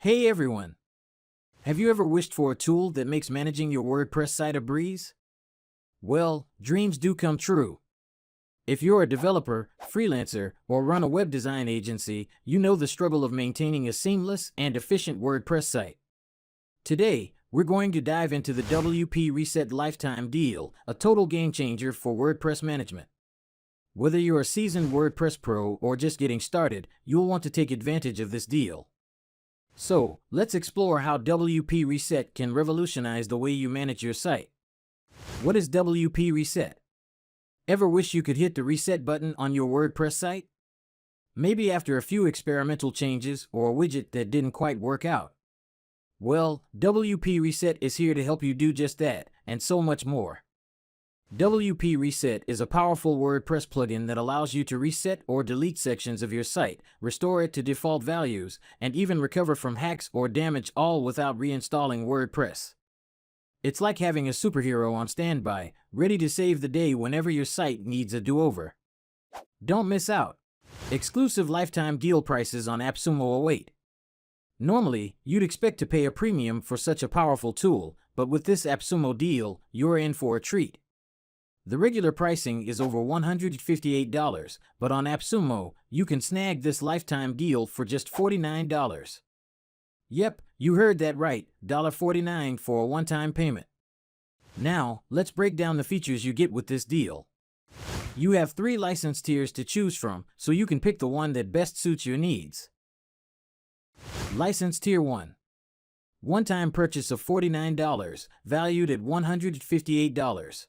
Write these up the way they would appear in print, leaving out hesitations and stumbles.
Hey everyone! Have you ever wished for a tool that makes managing your WordPress site a breeze? Well, dreams do come true. If you're a developer, freelancer, or run a web design agency, you know the struggle of maintaining a seamless and efficient WordPress site. Today, we're going to dive into the WP Reset Lifetime Deal, a total game changer for WordPress management. Whether you're a seasoned WordPress pro or just getting started, you'll want to take advantage of this deal. So, let's explore how WP Reset can revolutionize the way you manage your site. What is WP Reset? Ever wish you could hit the reset button on your WordPress site? Maybe after a few experimental changes or a widget that didn't quite work out. Well, WP Reset is here to help you do just that, and so much more. WP Reset is a powerful WordPress plugin that allows you to reset or delete sections of your site, restore it to default values, and even recover from hacks or damage, all without reinstalling WordPress. It's like having a superhero on standby, ready to save the day whenever your site needs a do-over. Don't miss out. Exclusive lifetime deal prices on AppSumo await. Normally, you'd expect to pay a premium for such a powerful tool, but with this AppSumo deal, you're in for a treat. The regular pricing is over $158, but on AppSumo, you can snag this lifetime deal for just $49. Yep, you heard that right, $49 for a one-time payment. Now, let's break down the features you get with this deal. You have 3 license tiers to choose from, so you can pick the one that best suits your needs. License Tier 1. One-time purchase of $49, valued at $158.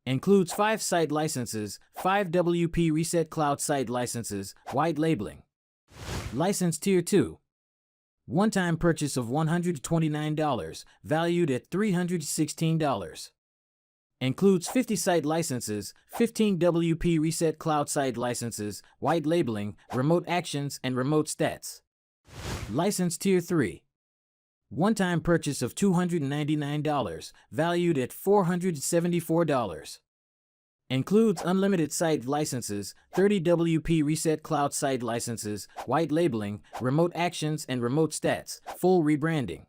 Includes 5 site licenses, 5 WP Reset Cloud site licenses, white labeling. License Tier 2. One-time purchase of $129, valued at $316. Includes 50 site licenses, 15 WP Reset Cloud site licenses, white labeling, remote actions, and remote stats. License Tier 3. One-time purchase of $299, valued at $474. Includes unlimited site licenses, 30 WP Reset Cloud site licenses, white labeling, remote actions, and remote stats, full rebranding.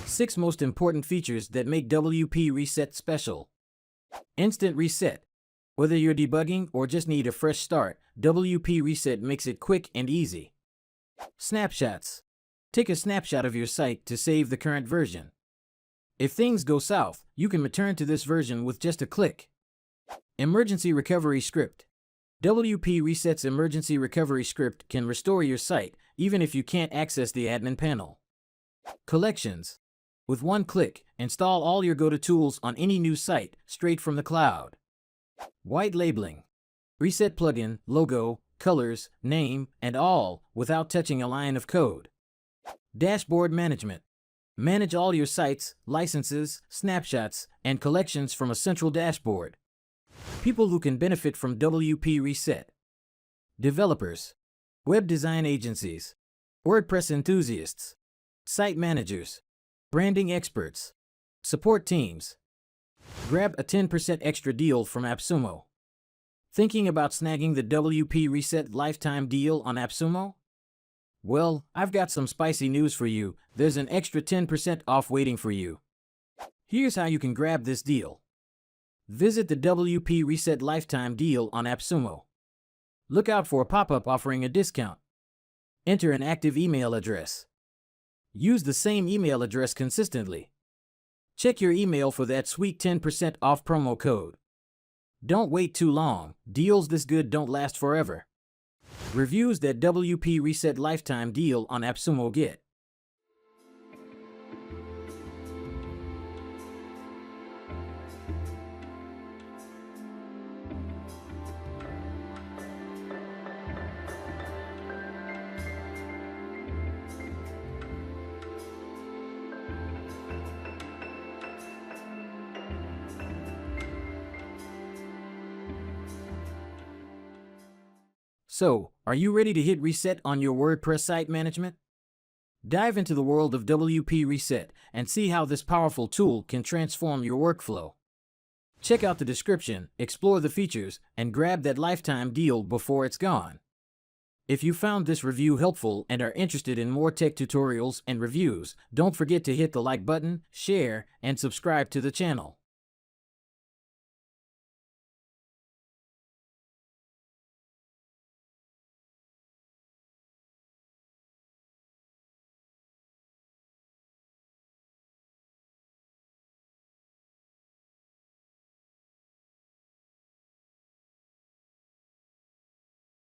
6 most important features that make WP Reset special. Instant Reset. Whether you're debugging or just need a fresh start, WP Reset makes it quick and easy. Snapshots. Take a snapshot of your site to save the current version. If things go south, you can return to this version with just a click. Emergency Recovery Script. WP Reset's Emergency Recovery Script can restore your site, even if you can't access the admin panel. Collections. With one click, install all your go-to tools on any new site, straight from the cloud. White labeling. Reset plugin, logo, colors, name, and all, without touching a line of code. Dashboard management. Manage all your sites, licenses, snapshots, and collections from a central dashboard. People who can benefit from WP Reset. Developers, web design agencies, WordPress enthusiasts, site managers, branding experts, support teams. Grab a 10% extra deal from AppSumo. Thinking about snagging the WP Reset lifetime deal on AppSumo? Well, I've got some spicy news for you. There's an extra 10% off waiting for you. Here's how you can grab this deal. Visit the WP Reset Lifetime Deal on AppSumo. Look out for a pop-up offering a discount. Enter an active email address. Use the same email address consistently. Check your email for that sweet 10% off promo code. Don't wait too long. Deals this good don't last forever. Reviews that WP Reset Lifetime Deal on AppSumo get. So, are you ready to hit reset on your WordPress site management? Dive into the world of WP Reset and see how this powerful tool can transform your workflow. Check out the description, explore the features, and grab that lifetime deal before it's gone. If you found this review helpful and are interested in more tech tutorials and reviews, don't forget to hit the like button, share, and subscribe to the channel.